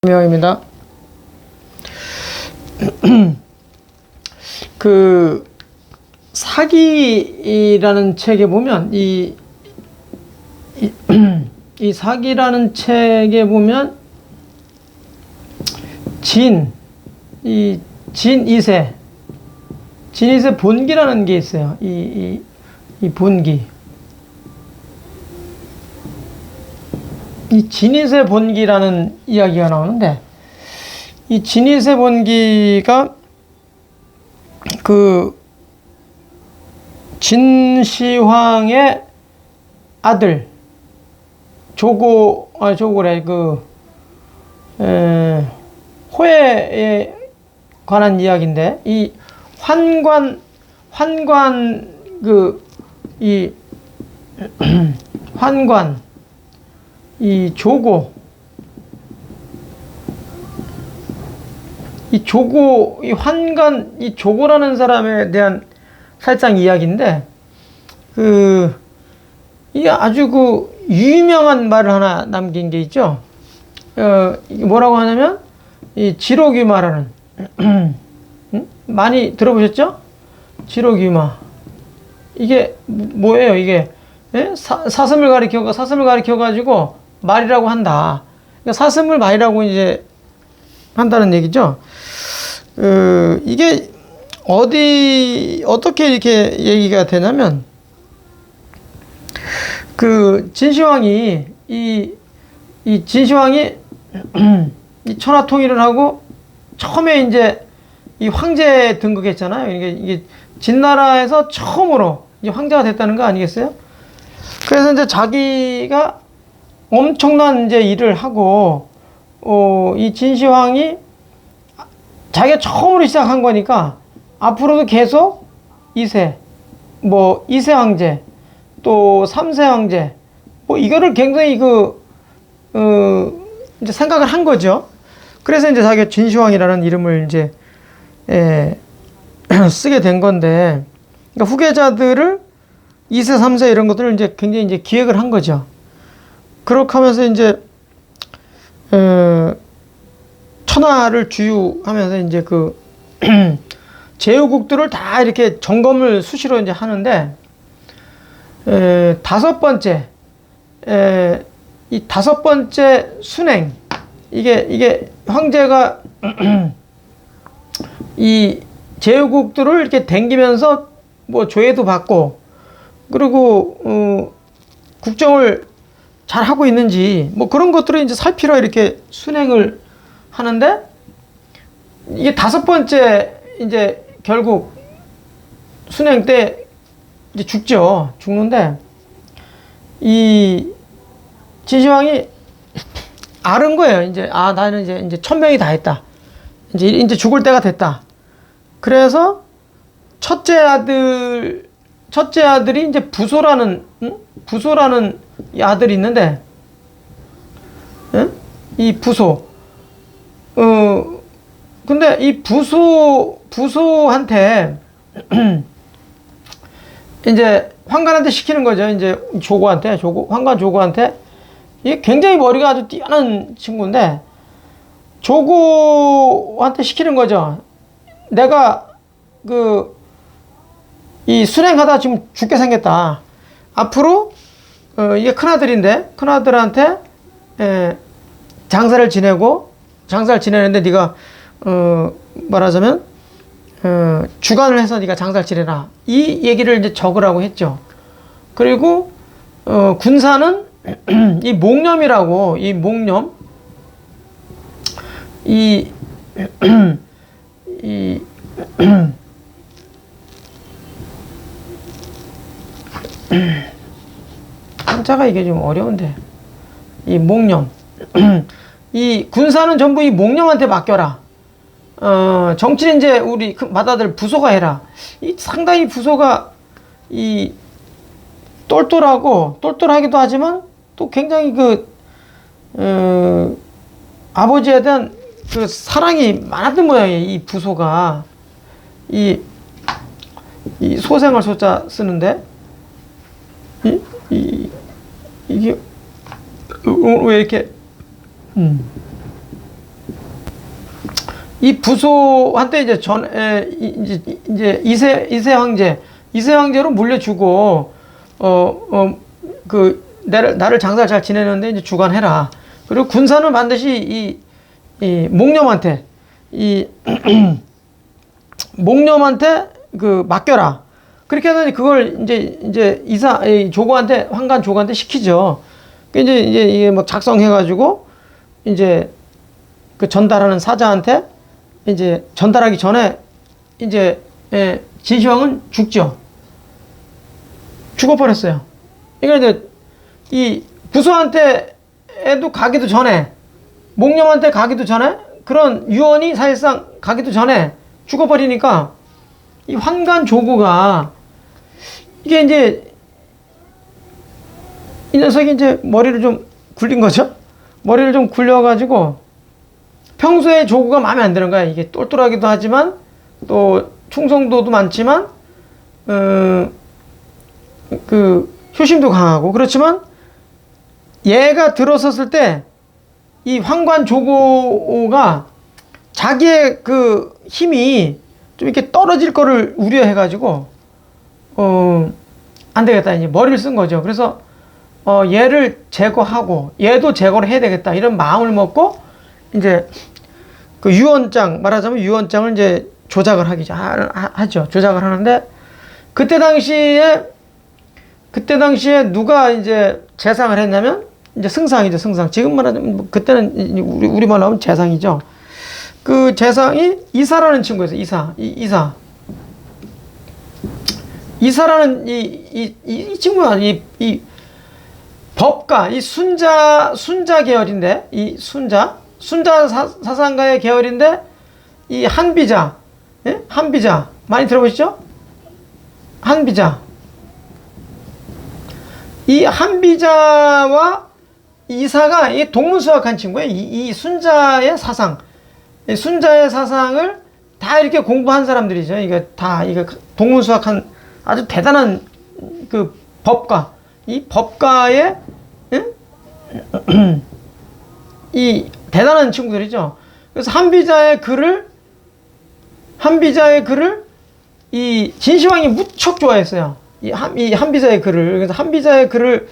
명입니다. 그 사기라는 책에 보면 이 사기라는 책에 보면 진 2세 본기라는 게 있어요. 이 본기. 이 진이세 본기라는 이야기가 나오는데, 이 진이세 본기가 그 진시황의 아들 조고래 호해에 관한 이야기인데, 이 환관 이 조고 이 환관 이 조고라는 사람에 대한 살짝 이야기인데, 이게 아주 유명한 말을 하나 남긴 게 있죠. 이게 뭐라고 하냐면, 이 지록유마라는 많이 들어보셨죠? 지록유마. 이게 뭐예요? 이게 사슴을 가리켜 가지고 말이라고 한다. 그러니까 사슴을 말이라고 이제 한다는 얘기죠. 이게 어떻게 이렇게 얘기가 되냐면, 진시황이 이 천하 통일을 하고 처음에 이제 이 황제 등극했잖아요. 이게 진나라에서 처음으로 이제 황제가 됐다는 거 아니겠어요? 그래서 이제 자기가 엄청난 이제 일을 하고, 이 진시황이 자기가 처음으로 시작한 거니까 앞으로도 계속 2세 황제, 또 3세 황제, 이거를 굉장히 이제 생각을 한 거죠. 그래서 이제 자기가 진시황이라는 이름을 이제, 쓰게 된 건데, 그러니까 후계자들을 2세, 3세 이런 것들을 이제 굉장히 이제 기획을 한 거죠. 그렇게 하면서 이제, 천하를 주유하면서 이제 제후국들을 다 이렇게 점검을 수시로 이제 하는데, 이 다섯 번째 순행, 이게 황제가 이 제후국들을 이렇게 댕기면서 조회도 받고, 그리고 국정을 잘 하고 있는지 그런 것들을 이제 살피러 이렇게 순행을 하는데, 이게 다섯 번째 이제 결국 순행 때 이제 죽는데, 이 진시황이 아는 거예요. 이제 나는 이제 천명이 다 했다. 이제 죽을 때가 됐다. 그래서 첫째 아들이 이제 부소라는 이 아들이 있는데, 이 부소. 근데 이 부소한테 이제 환관한테 시키는 거죠. 이제 환관 조고한테. 이게 굉장히 머리가 아주 뛰어난 친구인데, 조고한테 시키는 거죠. 내가 이 순행하다 지금 죽게 생겼다. 앞으로 이게 큰아들인데, 큰아들한테 장사를 지내는데, 네가 말하자면 주관을 해서 네가 장사를 지내라, 이 얘기를 이제 적으라고 했죠. 그리고 군사는 이 목념이라고, 한자가 이게 좀 어려운데, 이 목념, 이 군사는 전부 이 목념한테 맡겨라. 정치는 이제 우리 맏아들 부소가 해라. 이 상당히 부소가 이 똘똘하기도 하지만 또 굉장히 아버지에 대한 사랑이 많았던 모양이에요. 이 부소가 이 소생을 소자 쓰는데, 이게 왜 이렇게 이 부소한테 이제 이제 이세 황제로 물려주고, 나를 장사를 잘 지내는데 이제 주관해라. 그리고 군사는 반드시 이 몽념한테 맡겨라. 그렇게 하더니 그걸 이제 조고한테, 환관 조고한테 시키죠. 이제 이게 막 작성해가지고 이제 그 전달하는 사자한테 이제 전달하기 전에 이제 진시황은 죽죠. 죽어버렸어요. 그러니까 이제 이 부소한테도 가기도 전에, 몽념한테 가기도 전에, 그런 유언이 사실상 가기도 전에 죽어버리니까 이 환관 조고가 이게 이제 이 녀석이 이제 머리를 좀 굴린 거죠. 머리를 좀 굴려가지고 평소에 조고가 마음에 안 드는 거야. 이게 똘똘하기도 하지만 또 충성도도 많지만 효심도 강하고 그렇지만 얘가 들어섰을 때 이 환관 조고가 자기의 그 힘이 좀 이렇게 떨어질 거를 우려해가지고 안 되겠다, 이제 머리를 쓴 거죠. 그래서 얘를 제거하고 얘도 제거를 해야 되겠다, 이런 마음을 먹고 이제 그 유언장, 말하자면 유언장을 이제 조작을 하죠. 조작을 하는데 그때 당시에 누가 이제 재상을 했냐면 이제 승상이죠, 승상. 지금 말하자면 그때는 우리말로 하면 재상이죠. 그 재상이 이사라는 친구였어요. 이사라는 이 친구가 이 법가, 이 순자 계열인데, 이 순자 사상가의 계열인데, 이 한비자, 예? 한비자 많이 들어보시죠? 한비자. 이 한비자와 이사가 이 동문수학한 친구예요. 이 순자의 사상을 다 이렇게 공부한 사람들이죠. 이게 다 동문수학한 아주 대단한 그 법가, 이 법가의 이 대단한 친구들이죠. 그래서 한비자의 글을 이 진시황이 무척 좋아했어요. 이 한비자의 글을. 그래서 한비자의 글을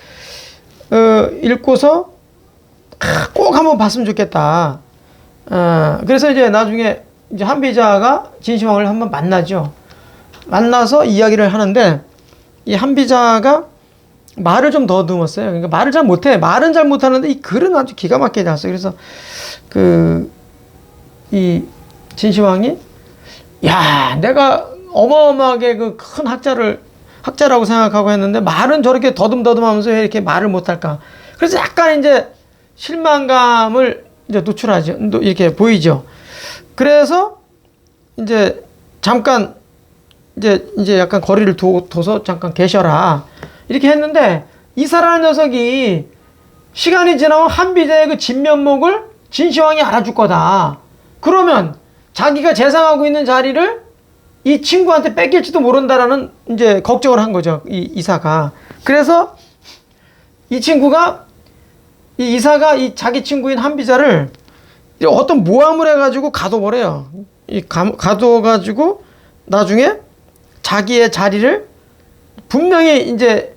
읽고서 꼭 한번 봤으면 좋겠다. 그래서 이제 나중에 이제 한비자가 진시황을 한번 만나죠. 만나서 이야기를 하는데 이 한비자가 말을 좀 더듬었어요. 그러니까 말을 잘 못해. 말은 잘 못하는데 이 글은 아주 기가 막히게 잘 써요. 그래서 이 진시황이, 야, 내가 어마어마하게 그 큰 학자라고 생각하고 했는데 말은 저렇게 더듬더듬하면서 왜 이렇게 말을 못할까? 그래서 약간 이제 실망감을 이제 노출하죠. 이렇게 보이죠. 그래서 이제 잠깐 이제 약간 거리를 둬서 잠깐 계셔라, 이렇게 했는데, 이사라는 녀석이 시간이 지나면 한비자의 그 진면목을 진시황이 알아줄 거다. 그러면 자기가 재상하고 있는 자리를 이 친구한테 뺏길지도 모른다라는 이제 걱정을 한 거죠, 이 이사가. 그래서 이 이사가 이 자기 친구인 한비자를 어떤 모함을 해가지고 가둬버려요. 가둬가지고 나중에 자기의 자리를 분명히 이제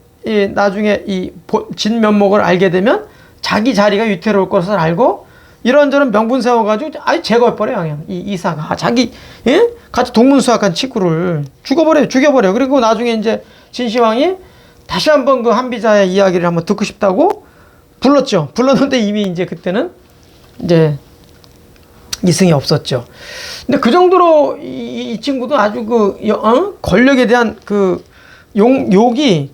나중에 이 진면목을 알게 되면 자기 자리가 위태로울 것을 알고 이런저런 명분 세워가지고 아예 제거해버려요. 그냥 이 이사가 자기 같이 동문수학한 친구를 죽여버려. 그리고 나중에 이제 진시황이 다시 한번 그 한비자의 이야기를 한번 듣고 싶다고 불렀죠. 불렀는데 이미 이제 그때는 이제 이승이 없었죠. 근데 그 정도로 이 친구도 아주 권력에 대한 권력욕이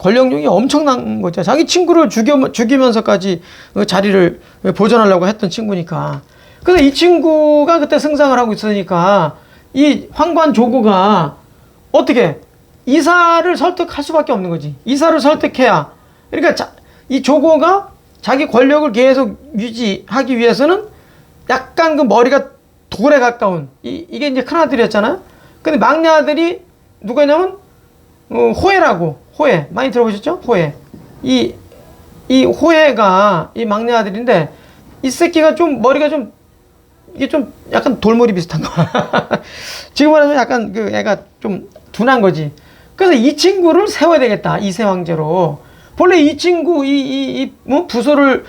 엄청난 거죠. 자기 친구를 죽이면서까지 그 자리를 보존하려고 했던 친구니까. 그래서 이 친구가 그때 승상을 하고 있으니까 이 환관 조고가 어떻게 이사를 설득할 수밖에 없는 거지. 이사를 설득해야. 그러니까 이 조고가 자기 권력을 계속 유지하기 위해서는 약간 그 머리가 돌에 가까운 이게 이제 큰 아들이었잖아요. 근데 막내 아들이 누구냐면 호해 많이 들어보셨죠? 호해. 이 호해가 이 막내 아들인데 이 새끼가 좀 머리가 좀 이게 좀 약간 돌머리 비슷한 거. 지금 말하면 약간 그 애가 좀 둔한 거지. 그래서 이 친구를 세워야 되겠다. 이세 황제로. 본래 이 친구, 뭐 부소를,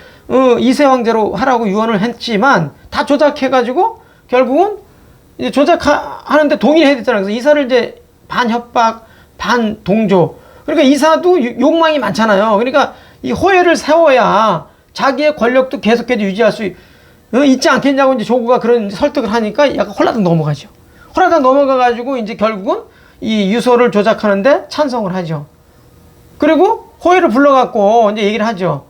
이세 황제로 하라고 유언을 했지만, 다 조작해가지고, 결국은, 이제 조작하는데 동의를 해야 됐잖아. 그래서 이사를 이제 반 협박, 반 동조. 그러니까 이사도 욕망이 많잖아요. 그러니까 이 호해를 세워야 자기의 권력도 계속해서 유지할 수 있지 않겠냐고 이제 조구가 그런 설득을 하니까 약간 홀라당 넘어가죠. 홀라당 넘어가가지고 이제 결국은 이 유서를 조작하는데 찬성을 하죠. 그리고 호해를 불러갖고 이제 얘기를 하죠.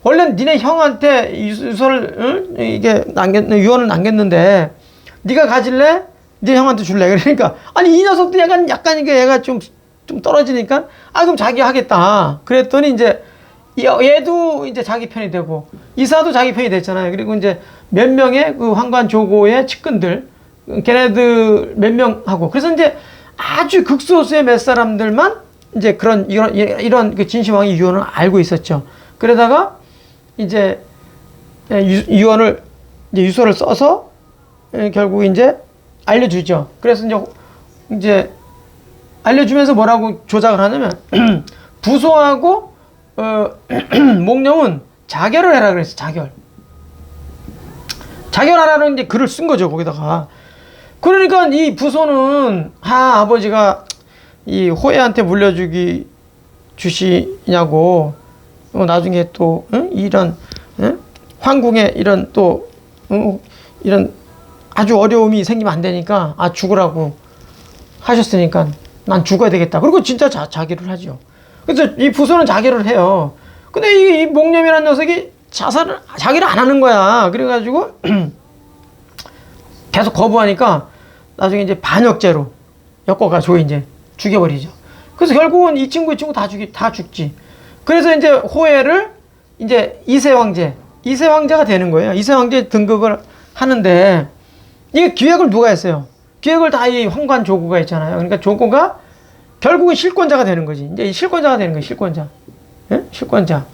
원래 니네 형한테 유서를 이게 유언을 남겼는데 네가 가질래? 네 형한테 줄래? 그러니까 아니 이 녀석도 약간 이게 얘가 좀 떨어지니까 그럼 자기 하겠다. 그랬더니 이제 얘도 이제 자기 편이 되고 이사도 자기 편이 됐잖아요. 그리고 이제 몇 명의 그 황관 조고의 측근들 걔네들 몇 명하고 그래서 이제 아주 극소수의 몇 사람들만 이제 이런 그 진시황의 유언을 알고 있었죠. 그러다가 이제 유언을 이제 유서를 써서 결국 이제 알려주죠. 그래서 이제 알려주면서 뭐라고 조작을 하냐면 부소하고 목룡은 자결을 해라 그랬어. 자결하라는 이제 글을 쓴 거죠. 거기다가. 그러니까 이 부소는 아버지가 이 호해한테 주시냐고 나중에 또 이런 황궁에 이런 또 이런 아주 어려움이 생기면 안 되니까 죽으라고 하셨으니까 난 죽어야 되겠다. 그리고 진짜 자결을 하죠. 그래서 이 부소는 자결을 해요. 근데 이 목념이라는 녀석이 자결을 안 하는 거야. 그래가지고 계속 거부하니까 나중에 이제 반역죄로 엮어가지고 이제 죽여버리죠. 그래서 결국은 이 친구 다 죽지. 그래서 이제 호해를 이제 이세 황제가 되는 거예요. 이세 황제 등극을 하는데 이게 기획을 누가 했어요? 기획을 다 이 황관 조고가 있잖아요. 그러니까 조고가 결국은 실권자가 되는 거지. 이제 실권자가 되는 거예요. 실권자. 예? 실권자.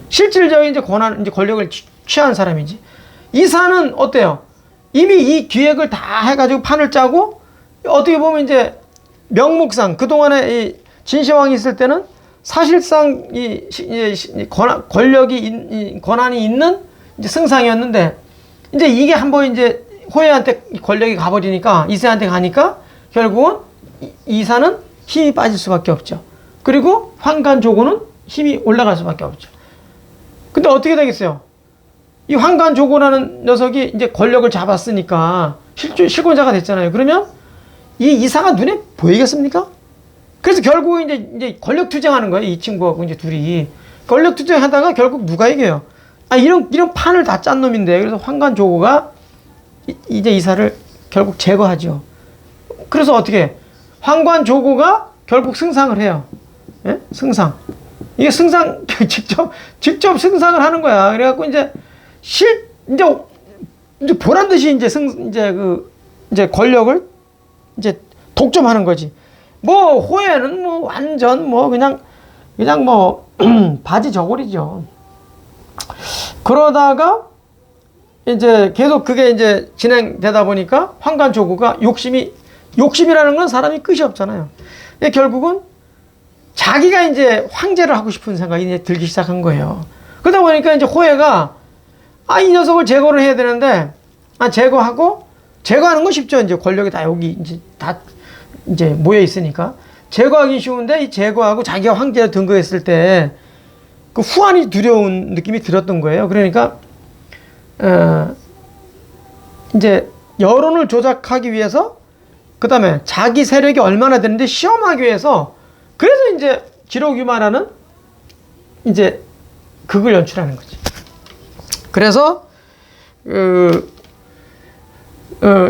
실질적인 이제 권력을 취한 사람이지. 이사는 어때요? 이미 이 기획을 다 해가지고 판을 짜고 어떻게 보면 이제 명목상 그동안에 이 진시황이 있을 때는 사실상 권한이 있는 이제 승상이었는데 이제 이게 한번 이제 호해한테 권력이 가버리니까 이세한테 가니까 결국은 이사는 힘이 빠질 수밖에 없죠. 그리고 황관조고는 힘이 올라갈 수밖에 없죠. 근데 어떻게 되겠어요? 이 황관조고라는 녀석이 이제 권력을 잡았으니까 실권자가 됐잖아요. 그러면 이 이사가 눈에 보이겠습니까? 그래서 결국 이제 권력 투쟁하는 거예요. 이 친구하고 이제 둘이 권력 투쟁하다가 결국 누가 이겨요? 이런 판을 다 짠 놈인데 그래서 황관조고가 이제 이사를 결국 제거하죠. 그래서 어떻게 황관조고가 결국 승상을 해요. 예? 승상. 이게 승상 직접 승상을 하는 거야. 그래갖고 이제 이제 보란 듯이 이제 권력을 이제 독점하는 거지. 뭐 호해는 뭐 완전 뭐 그냥 뭐 바지 저고리죠. 그러다가 이제 계속 그게 이제 진행되다 보니까 황관조고가 욕심이라는 건 사람이 끝이 없잖아요. 결국은 자기가 이제 황제를 하고 싶은 생각이 이제 들기 시작한 거예요. 그러다 보니까 이제 호해가 이 녀석을 제거를 해야 되는데 제거하는 건 쉽죠. 이제 권력이 다 여기 이제 모여 있으니까 제거하기 쉬운데 이 제거하고 자기가 황제로 등극했을 때 그 후환이 두려운 느낌이 들었던 거예요. 그러니까 이제 여론을 조작하기 위해서 그다음에 자기 세력이 얼마나 되는지 시험하기 위해서 그래서 이제 기록유마라는 이제 극을 연출하는 거지. 그래서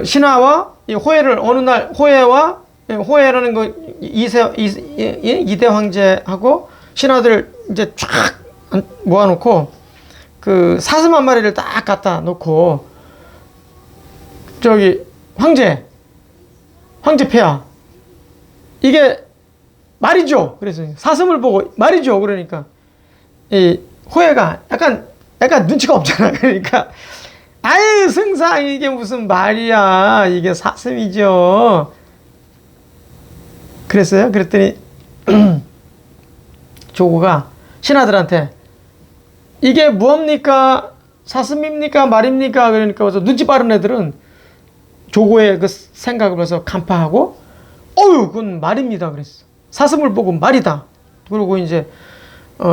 신하와 이 호해를 어느 날 호해라는 그 이대 황제하고 신하들 이제 쫙 모아놓고 그 사슴 한 마리를 딱 갖다 놓고 저기 황제 폐하 이게 말이죠. 그래서 사슴을 보고 말이죠. 그러니까 이 호해가 약간 눈치가 없잖아. 그러니까 아유, 승상, 이게 무슨 말이야. 이게 사슴이죠. 그랬어요? 그랬더니, 조고가 신하들한테, 이게 무엇입니까? 사슴입니까? 말입니까? 그러니까 그래서 눈치 빠른 애들은 조고의 그 생각을 해서 간파하고, 어유, 그건 말입니다. 그랬어. 사슴을 보고 말이다. 그리고 이제,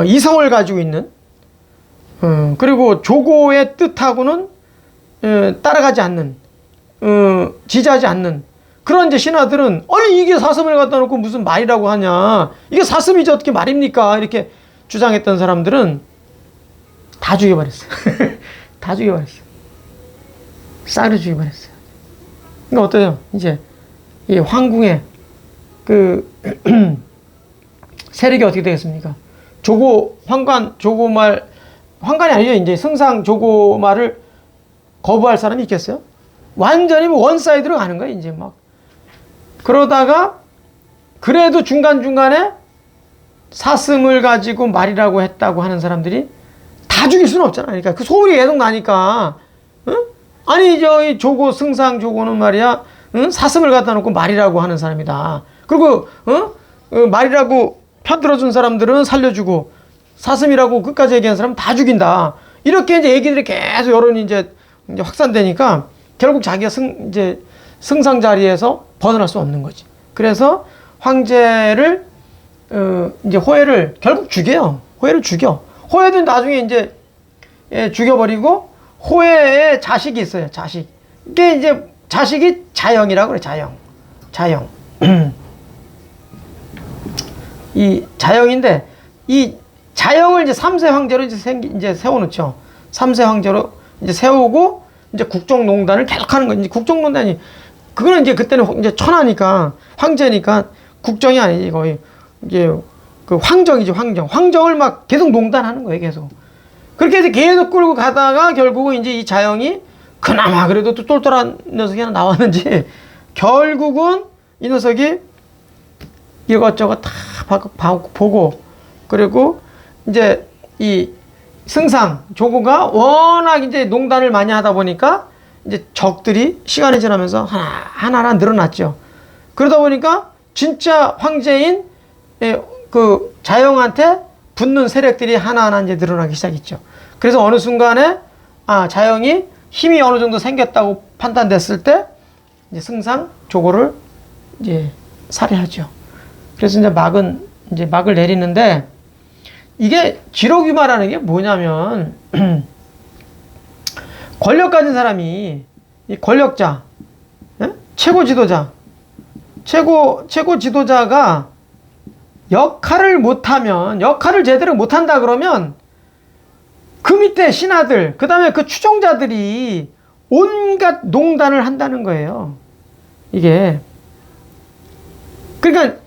이성을 가지고 있는, 그리고 조고의 뜻하고는, 따라가지 않는, 지지하지 않는, 그런 이제 신하들은, 아니, 이게 사슴을 갖다 놓고 무슨 말이라고 하냐. 이게 사슴이지 어떻게 말입니까? 이렇게 주장했던 사람들은 다 죽여버렸어요. 다 죽여버렸어요. 싹을 죽여버렸어요. 그러니까 어때요? 이제, 이 황궁의 그, 세력이 어떻게 되겠습니까? 조고말, 황관이 아니죠. 이제 승상 조고말을 거부할 사람이 있겠어요? 완전히 뭐 원사이드로 가는 거예요, 이제 막. 그러다가, 그래도 중간중간에 사슴을 가지고 말이라고 했다고 하는 사람들이 다 죽일 수는 없잖아. 그러니까 그 소문이 계속 나니까, 응? 아니, 저기 조고, 승상 조고는 말이야, 응? 사슴을 갖다 놓고 말이라고 하는 사람이다. 그리고, 말이라고 편들어준 사람들은 살려주고, 사슴이라고 끝까지 얘기한 사람은 다 죽인다. 이렇게 이제 얘기들이 계속 여론이 이제 확산되니까, 결국 자기가 이제 승상 자리에서 벗어날 수 없는 거지. 그래서 황제를, 이제 호해를 결국 죽여요. 호해를 죽여. 호해도 나중에 이제, 죽여버리고, 호해의 자식이 있어요. 자식. 이게 이제 자식이 자영이라고 그래. 자영. 이 자영인데, 이 자영을 이제 3세 황제로 이제 세워놓죠. 3세 황제로 이제 세우고, 이제 국정농단을 계속하는 거지. 이제 국정농단이, 그거는 이제 그때는 이제 천하니까, 황제니까, 국정이 아니지, 거의. 이제 그 황정이지, 황정. 황정을 막 계속 농단하는 거예요, 계속. 그렇게 해서 계속 끌고 가다가 결국은 이제 이 자영이 그나마 그래도 또 똘똘한 녀석이 하나 나왔는지, 결국은 이 녀석이 이것저것 다 보고, 그리고 이제 이 승상, 조고가 워낙 이제 농단을 많이 하다 보니까 이제 적들이 시간이 지나면서 하나하나 늘어났죠. 그러다 보니까 진짜 황제인 그 자영한테 붙는 세력들이 하나하나 이제 늘어나기 시작했죠. 그래서 어느 순간에 자영이 힘이 어느 정도 생겼다고 판단됐을 때 이제 승상 조고를 이제 살해하죠. 그래서 이제 막을 내리는데, 이게 기록유마라는 게 뭐냐면 권력 가진 사람이, 이 권력자, 최고 지도자, 최고 지도자가 역할을 제대로 못한다 그러면 그 밑에 신하들, 그 다음에 그 추종자들이 온갖 농단을 한다는 거예요. 이게. 그러니까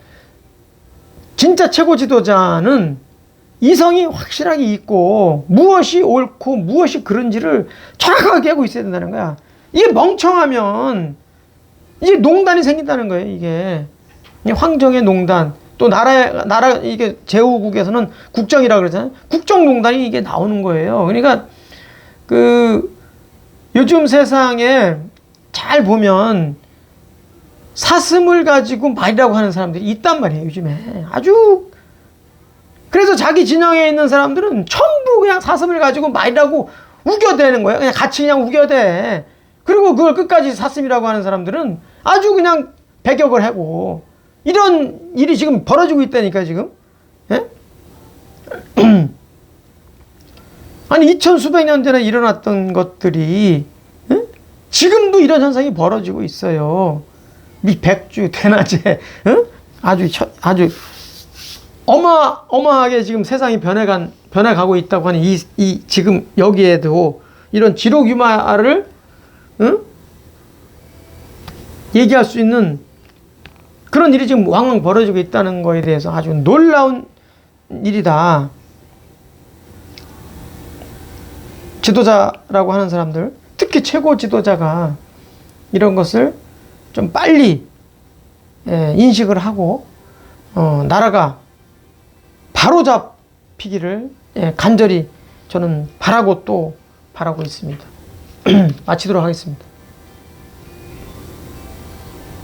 진짜 최고 지도자는 이성이 확실하게 있고, 무엇이 옳고 무엇이 그른지를 정확하게 하고 있어야 된다는 거야. 이게 멍청하면 이게 농단이 생긴다는 거예요, 이게. 황정의 농단. 또 이게 제후국에서는 국정이라고 그러잖아요. 국정농단이 이게 나오는 거예요. 그러니까 요즘 세상에 잘 보면 사슴을 가지고 말이라고 하는 사람들이 있단 말이에요, 요즘에. 아주. 그래서 자기 진영에 있는 사람들은 전부 그냥 사슴을 가지고 말이라고 우겨대는 거예요. 그냥 같이 그냥 우겨대. 그리고 그걸 끝까지 사슴이라고 하는 사람들은 아주 그냥 배격을 하고, 이런 일이 지금 벌어지고 있다니까, 지금. 예? 아니, 2000수백 년 전에 일어났던 것들이, 예? 지금도 이런 현상이 벌어지고 있어요. 백주, 대낮에, 예? 아주, 어마하게 지금 세상이 변해가고 있다고 하는 지금 여기에도 이런 지록유마를, 얘기할 수 있는 그런 일이 지금 왕왕 벌어지고 있다는 거에 대해서 아주 놀라운 일이다. 지도자라고 하는 사람들, 특히 최고 지도자가 이런 것을 좀 빨리 인식을 하고, 나라가 바로 잡히기를 간절히 저는 바라고 있습니다. 마치도록 하겠습니다.